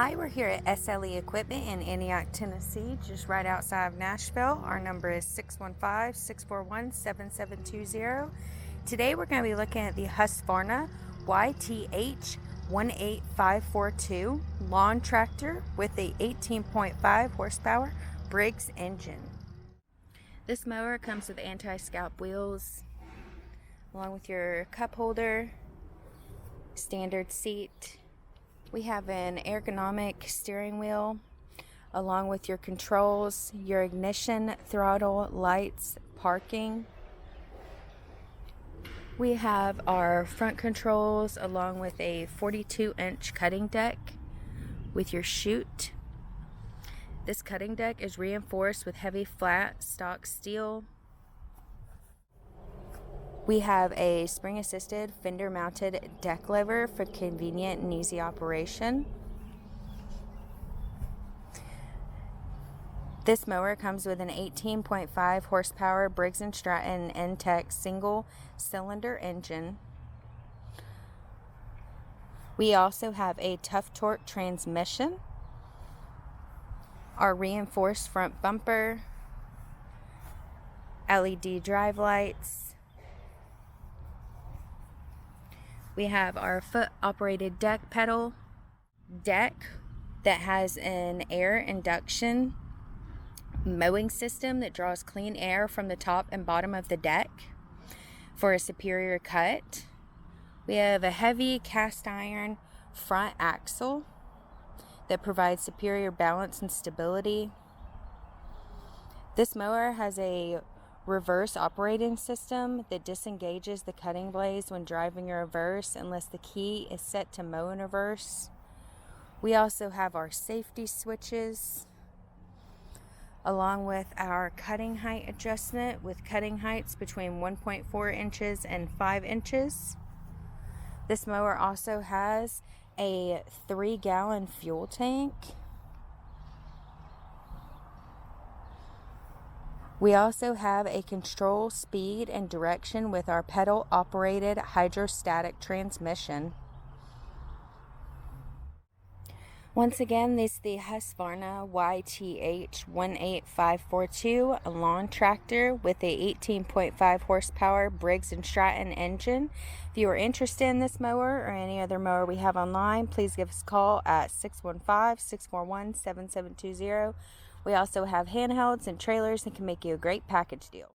Hi, we're here at SLE Equipment in Antioch, Tennessee, just right outside of Nashville. Our number is 615-641-7720. Today we're going to be looking at the Husqvarna YTH18542 lawn tractor with a 18.5 horsepower Briggs engine. This mower comes with anti-scalp wheels, along with your cup holder, standard seat. We have an ergonomic steering wheel along with your controls, your ignition, throttle, lights, parking. We have our front controls along with a 42-inch cutting deck with your chute. This cutting deck is reinforced with heavy flat stock steel. We have a spring-assisted fender-mounted deck lever for convenient and easy operation. This mower comes with an 18.5 horsepower Briggs and Stratton Intek single-cylinder engine. We also have a Tuff Torq transmission, our reinforced front bumper, LED drive lights. We have our foot-operated deck pedal deck that has an air induction mowing system that draws clean air from the top and bottom of the deck for a superior cut. We have a heavy cast iron front axle that provides superior balance and stability. This mower has a reverse operating system that disengages the cutting blades when driving in reverse unless the key is set to mow in reverse. We also have our safety switches along with our cutting height adjustment with cutting heights between 1.4 inches and 5 inches. This mower also has a 3-gallon fuel tank. We also have a control speed and direction with our pedal operated hydrostatic transmission. Once again, this is the Husqvarna YTH18542, a lawn tractor with a 18.5 horsepower Briggs and Stratton engine. If you are interested in this mower or any other mower we have online, please give us a call at 615-641-7720. We also have handhelds and trailers that can make you a great package deal.